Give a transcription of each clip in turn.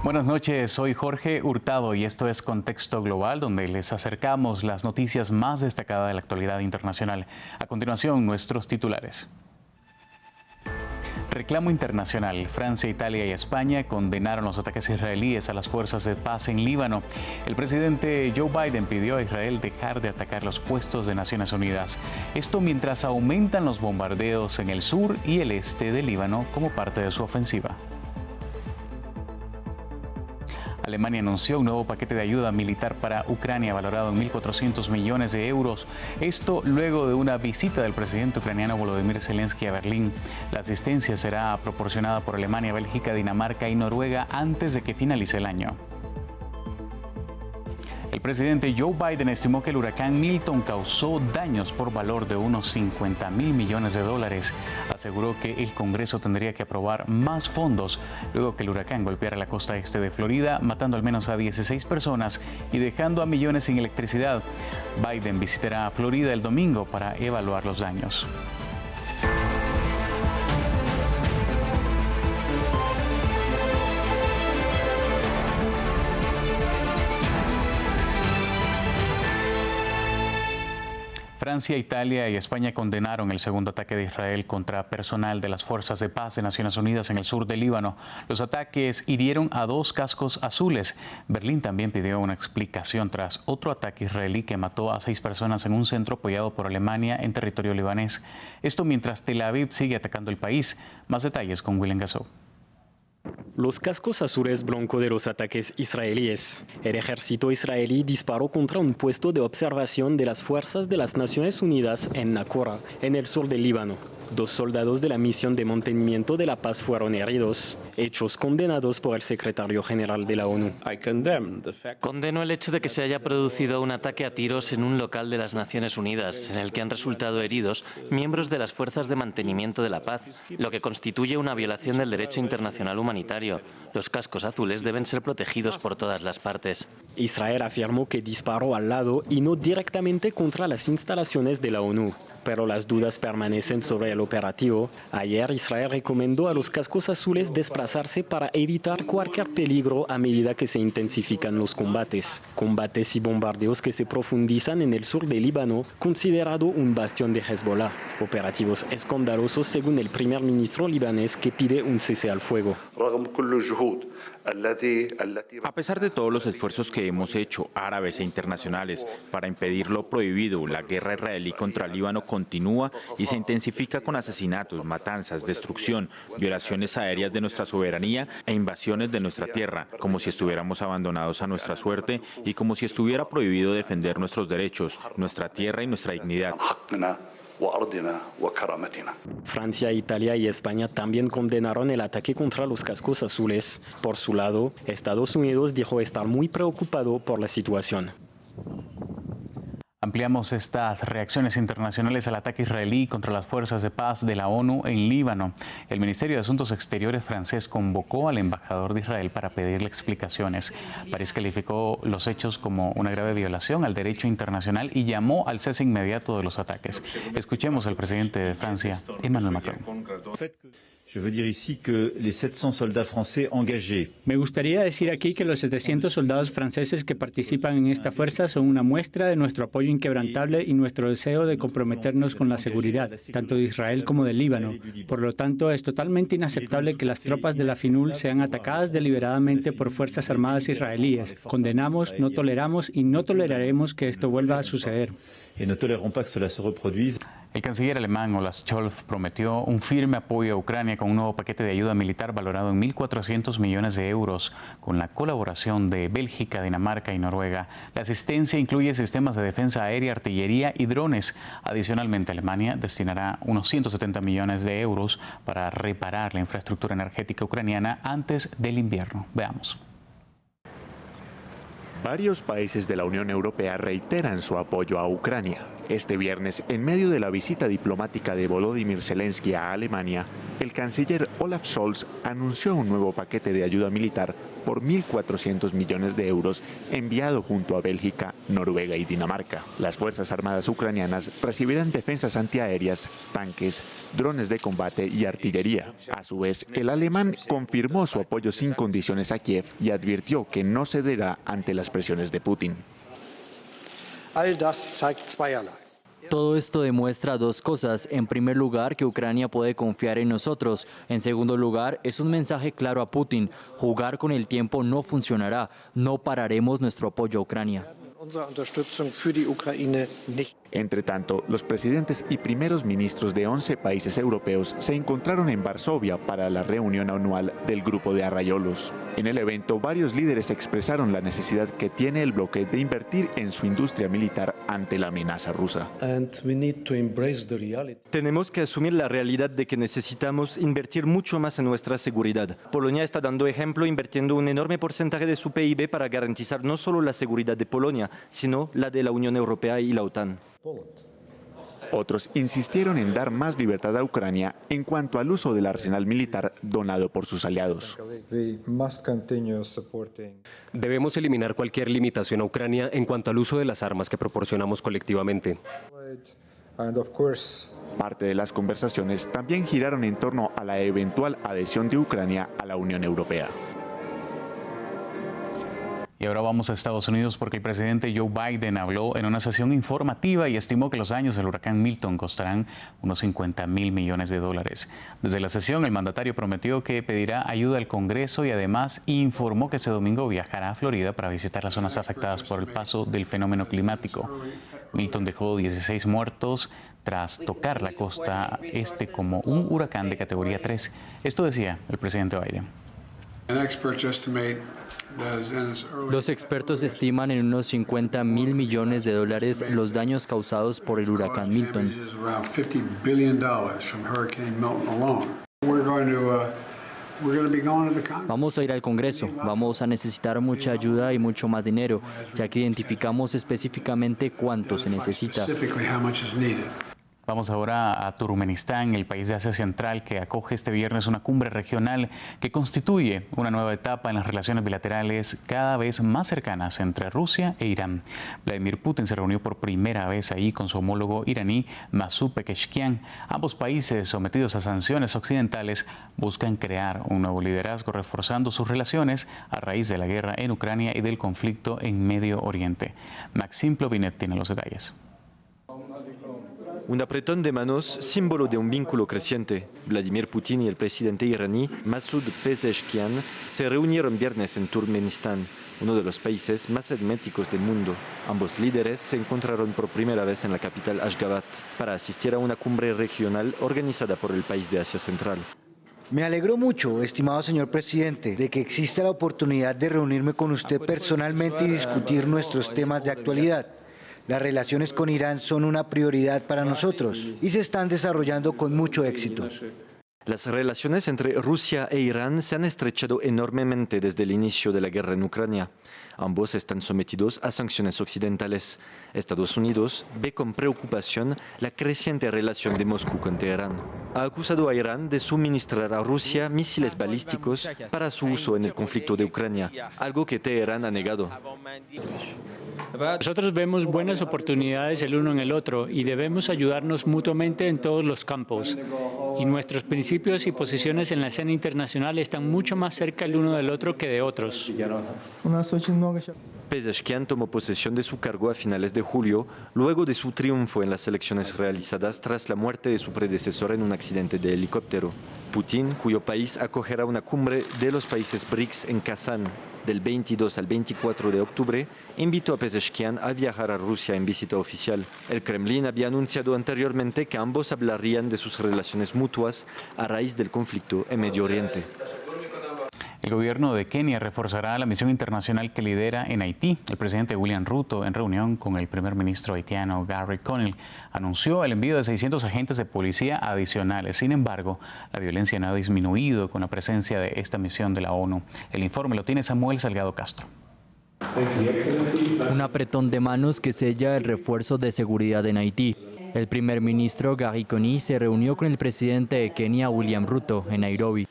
Buenas noches, soy Jorge Hurtado y esto es Contexto Global, donde les acercamos las noticias más destacadas de la actualidad internacional. A continuación, nuestros titulares. Reclamo internacional. Francia, Italia y España condenaron los ataques israelíes a las fuerzas de paz en Líbano. El presidente Joe Biden pidió a Israel dejar de atacar los puestos de Naciones Unidas. Esto mientras aumentan los bombardeos en el sur y el este de Líbano como parte de su ofensiva. Alemania anunció un nuevo paquete de ayuda militar para Ucrania valorado en 1.400 millones de euros. Esto luego de una visita del presidente ucraniano Volodymyr Zelensky a Berlín. La asistencia será proporcionada por Alemania, Bélgica, Dinamarca y Noruega antes de que finalice el año. El presidente Joe Biden estimó que el huracán Milton causó daños por valor de unos 50.000 millones de dólares. Aseguró que el Congreso tendría que aprobar más fondos luego que el huracán golpeara la costa este de Florida, matando al menos a 16 personas y dejando a millones sin electricidad. Biden visitará Florida el domingo para evaluar los daños. Francia, Italia y España condenaron el segundo ataque de Israel contra personal de las Fuerzas de Paz de Naciones Unidas en el sur del Líbano. Los ataques hirieron a 2 cascos azules. Berlín también pidió una explicación tras otro ataque israelí que mató a 6 personas en un centro apoyado por Alemania en territorio libanés. Esto mientras Tel Aviv sigue atacando el país. Más detalles con Willem Gassou. Los cascos azules blanco de los ataques israelíes. El ejército israelí disparó contra un puesto de observación de las fuerzas de las Naciones Unidas en Naqoura, en el sur del Líbano. 2 soldados de la misión de mantenimiento de la paz fueron heridos, hechos condenados por el secretario general de la ONU. Condeno el hecho de que se haya producido un ataque a tiros en un local de las Naciones Unidas, en el que han resultado heridos miembros de las fuerzas de mantenimiento de la paz, lo que constituye una violación del derecho internacional humanitario. Los cascos azules deben ser protegidos por todas las partes. Israel afirmó que disparó al lado y no directamente contra las instalaciones de la ONU. Pero las dudas permanecen sobre el operativo. Ayer Israel recomendó a los cascos azules desplazarse para evitar cualquier peligro a medida que se intensifican los combates. Combates y bombardeos que se profundizan en el sur del Líbano, considerado un bastión de Hezbollah. Operativos escandalosos según el primer ministro libanés que pide un cese al fuego. A pesar de todos los esfuerzos que hemos hecho, árabes e internacionales, para impedir lo prohibido, la guerra israelí contra el Líbano continúa y se intensifica con asesinatos, matanzas, destrucción, violaciones aéreas de nuestra soberanía e invasiones de nuestra tierra, como si estuviéramos abandonados a nuestra suerte y como si estuviera prohibido defender nuestros derechos, nuestra tierra y nuestra dignidad. Francia, Italia y España también condenaron el ataque contra los cascos azules. Por su lado, Estados Unidos dijo estar muy preocupado por la situación. Ampliamos estas reacciones internacionales al ataque israelí contra las fuerzas de paz de la ONU en Líbano. El Ministerio de Asuntos Exteriores francés convocó al embajador de Israel para pedirle explicaciones. París calificó los hechos como una grave violación al derecho internacional y llamó al cese inmediato de los ataques. Escuchemos al presidente de Francia, Emmanuel Macron. Me gustaría decir aquí que los 700 soldados franceses que participan en esta fuerza son una muestra de nuestro apoyo inquebrantable y nuestro deseo de comprometernos con la seguridad, tanto de Israel como del Líbano. Por lo tanto, es totalmente inaceptable que las tropas de la FINUL sean atacadas deliberadamente por fuerzas armadas israelíes. Condenamos, no toleramos y no toleraremos que esto vuelva a suceder. El canciller alemán Olaf Scholz prometió un firme apoyo a Ucrania con un nuevo paquete de ayuda militar valorado en 1.400 millones de euros, con la colaboración de Bélgica, Dinamarca y Noruega. La asistencia incluye sistemas de defensa aérea, artillería y drones. Adicionalmente, Alemania destinará unos 170 millones de euros para reparar la infraestructura energética ucraniana antes del invierno. Veamos. Varios países de la Unión Europea reiteran su apoyo a Ucrania. Este viernes, en medio de la visita diplomática de Volodymyr Zelensky a Alemania, el canciller Olaf Scholz anunció un nuevo paquete de ayuda militar por 1.400 millones de euros enviado junto a Bélgica, Noruega y Dinamarca. Las Fuerzas Armadas ucranianas recibirán defensas antiaéreas, tanques, drones de combate y artillería. A su vez, el alemán confirmó su apoyo sin condiciones a Kiev y advirtió que no cederá ante las presiones de Putin. Todo esto demuestra dos cosas. En primer lugar, que Ucrania puede confiar en nosotros. En segundo lugar, es un mensaje claro a Putin. Jugar con el tiempo no funcionará. No pararemos nuestro apoyo a Ucrania. Entre tanto, los presidentes y primeros ministros de 11 países europeos se encontraron en Varsovia para la reunión anual del Grupo de Arraiolos. En el evento, varios líderes expresaron la necesidad que tiene el bloque de invertir en su industria militar ante la amenaza rusa. Tenemos que asumir la realidad de que necesitamos invertir mucho más en nuestra seguridad. Polonia está dando ejemplo invirtiendo un enorme porcentaje de su PIB para garantizar no solo la seguridad de Polonia, sino la de la Unión Europea y la OTAN. Otros insistieron en dar más libertad a Ucrania en cuanto al uso del arsenal militar donado por sus aliados. Debemos eliminar cualquier limitación a Ucrania en cuanto al uso de las armas que proporcionamos colectivamente. Parte de las conversaciones también giraron en torno a la eventual adhesión de Ucrania a la Unión Europea. Y ahora vamos a Estados Unidos porque el presidente Joe Biden habló en una sesión informativa y estimó que los daños del huracán Milton costarán unos $50.000 millones. Desde la sesión, el mandatario prometió que pedirá ayuda al Congreso y además informó que este domingo viajará a Florida para visitar las zonas afectadas por el paso del fenómeno climático. Milton dejó 16 muertos tras tocar la costa este como un huracán de categoría 3. Esto decía el presidente Biden. Los expertos estiman en unos $50.000 millones los daños causados por el huracán Milton. Vamos a ir al Congreso, vamos a necesitar mucha ayuda y mucho más dinero, ya que identificamos específicamente cuánto se necesita. Vamos ahora a Turkmenistán, el país de Asia Central que acoge este viernes una cumbre regional que constituye una nueva etapa en las relaciones bilaterales cada vez más cercanas entre Rusia e Irán. Vladimir Putin se reunió por primera vez ahí con su homólogo iraní Masoud Pezeshkian. Ambos países, sometidos a sanciones occidentales, buscan crear un nuevo liderazgo reforzando sus relaciones a raíz de la guerra en Ucrania y del conflicto en Medio Oriente. Maxim Plovinet tiene los detalles. Un apretón de manos, símbolo de un vínculo creciente. Vladimir Putin y el presidente iraní Masoud Pezeshkian se reunieron viernes en Turkmenistán, uno de los países más herméticos del mundo. Ambos líderes se encontraron por primera vez en la capital Ashgabat para asistir a una cumbre regional organizada por el país de Asia Central. Me alegro mucho, estimado señor presidente, de que exista la oportunidad de reunirme con usted personalmente y discutir nuestros temas de actualidad. Las relaciones con Irán son una prioridad para nosotros y se están desarrollando con mucho éxito. Las relaciones entre Rusia e Irán se han estrechado enormemente desde el inicio de la guerra en Ucrania. Ambos están sometidos a sanciones occidentales. Estados Unidos ve con preocupación la creciente relación de Moscú con Teherán. Ha acusado a Irán de suministrar a Rusia misiles balísticos para su uso en el conflicto de Ucrania, algo que Teherán ha negado. Nosotros vemos buenas oportunidades el uno en el otro y debemos ayudarnos mutuamente en todos los campos. Y nuestros principios y posiciones en la escena internacional están mucho más cerca el uno del otro que de otros. Pezeshkian tomó posesión de su cargo a finales de julio, luego de su triunfo en las elecciones realizadas tras la muerte de su predecesor en un accidente de helicóptero. Putin, cuyo país acogerá una cumbre de los países BRICS en Kazán del 22 al 24 de octubre, invitó a Pezeshkian a viajar a Rusia en visita oficial. El Kremlin había anunciado anteriormente que ambos hablarían de sus relaciones mutuas a raíz del conflicto en Medio Oriente. El gobierno de Kenia reforzará la misión internacional que lidera en Haití. El presidente William Ruto, en reunión con el primer ministro haitiano Gary Conille, anunció el envío de 600 agentes de policía adicionales. Sin embargo, la violencia no ha disminuido con la presencia de esta misión de la ONU. El informe lo tiene Samuel Salgado Castro. Un apretón de manos que sella el refuerzo de seguridad en Haití. El primer ministro Gary Conille se reunió con el presidente de Kenia, William Ruto, en Nairobi.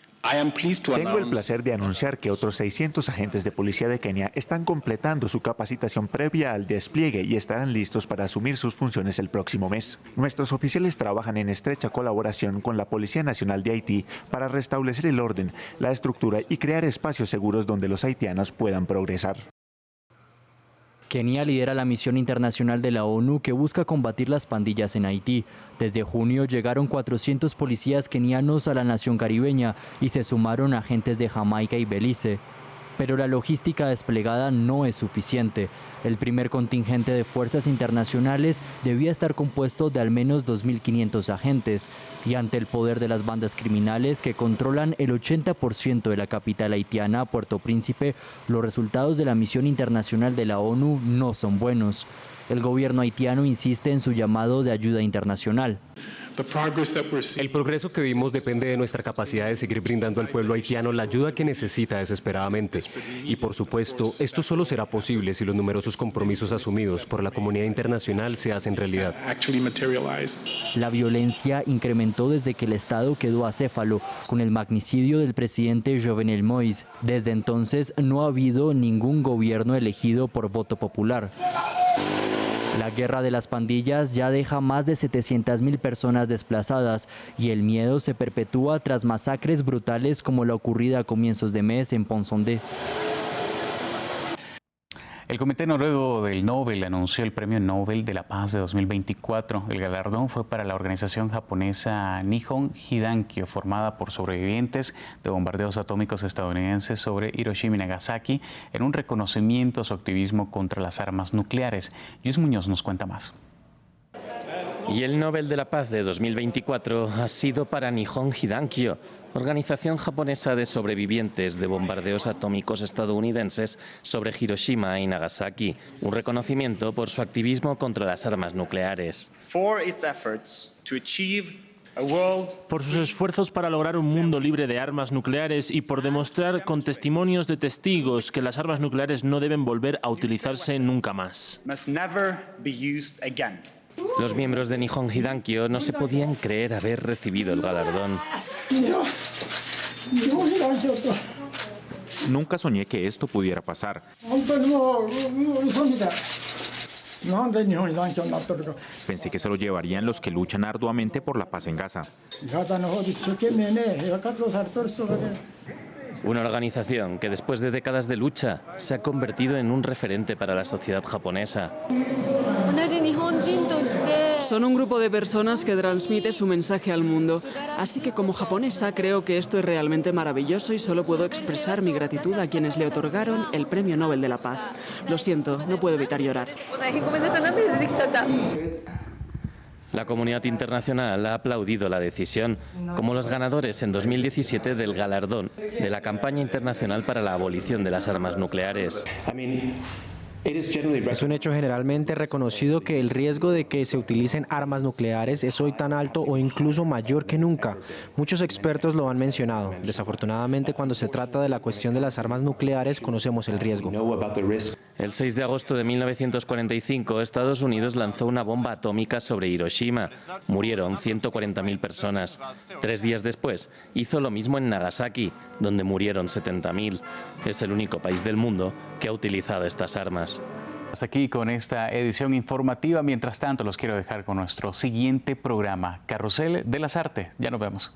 Tengo el placer de anunciar que otros 600 agentes de policía de Kenia están completando su capacitación previa al despliegue y estarán listos para asumir sus funciones el próximo mes. Nuestros oficiales trabajan en estrecha colaboración con la Policía Nacional de Haití para restablecer el orden, la estructura y crear espacios seguros donde los haitianos puedan progresar. Kenia lidera la misión internacional de la ONU que busca combatir las pandillas en Haití. Desde junio llegaron 400 policías kenianos a la nación caribeña y se sumaron agentes de Jamaica y Belice. Pero la logística desplegada no es suficiente. El primer contingente de fuerzas internacionales debía estar compuesto de al menos 2.500 agentes, y ante el poder de las bandas criminales que controlan el 80% de la capital haitiana, Puerto Príncipe, los resultados de la misión internacional de la ONU no son buenos. El gobierno haitiano insiste en su llamado de ayuda internacional. El progreso que vimos depende de nuestra capacidad de seguir brindando al pueblo haitiano la ayuda que necesita desesperadamente. Y por supuesto, esto solo será posible si los numerosos compromisos asumidos por la comunidad internacional se hacen realidad. La violencia incrementó desde que el Estado quedó acéfalo con el magnicidio del presidente Jovenel Moïse. Desde entonces no ha habido ningún gobierno elegido por voto popular. La guerra de las pandillas ya deja más de 700.000 personas desplazadas y el miedo se perpetúa tras masacres brutales como la ocurrida a comienzos de mes en Ponsonde. El Comité Noruego del Nobel anunció el Premio Nobel de la Paz de 2024. El galardón fue para la organización japonesa Nihon Hidankyo, formada por sobrevivientes de bombardeos atómicos estadounidenses sobre Hiroshima y Nagasaki, en un reconocimiento a su activismo contra las armas nucleares. Luis Muñoz nos cuenta más. Y el Nobel de la Paz de 2024 ha sido para Nihon Hidankyo, organización japonesa de sobrevivientes de bombardeos atómicos estadounidenses sobre Hiroshima y Nagasaki, un reconocimiento por su activismo contra las armas nucleares. Por sus esfuerzos para lograr un mundo libre de armas nucleares y por demostrar con testimonios de testigos que las armas nucleares no deben volver a utilizarse nunca más. Los miembros de Nihon Hidankyo no se podían creer haber recibido el galardón. Nunca soñé que esto pudiera pasar. Pensé que se lo llevarían los que luchan arduamente por la paz en Gaza. Una organización que después de décadas de lucha se ha convertido en un referente para la sociedad japonesa. Son un grupo de personas que transmite su mensaje al mundo. Así que como japonesa creo que esto es realmente maravilloso y solo puedo expresar mi gratitud a quienes le otorgaron el Premio Nobel de la Paz. Lo siento, no puedo evitar llorar. La comunidad internacional ha aplaudido la decisión, como los ganadores en 2017 del galardón de la campaña internacional para la abolición de las armas nucleares. Es un hecho generalmente reconocido que el riesgo de que se utilicen armas nucleares es hoy tan alto o incluso mayor que nunca. Muchos expertos lo han mencionado. Desafortunadamente, cuando se trata de la cuestión de las armas nucleares, conocemos el riesgo. El 6 de agosto de 1945, Estados Unidos lanzó una bomba atómica sobre Hiroshima. Murieron 140.000 personas. 3 días después, hizo lo mismo en Nagasaki, donde murieron 70.000. Es el único país del mundo que ha utilizado estas armas. Hasta aquí con esta edición informativa. Mientras tanto, los quiero dejar con nuestro siguiente programa, Carrusel de las Artes. Ya nos vemos.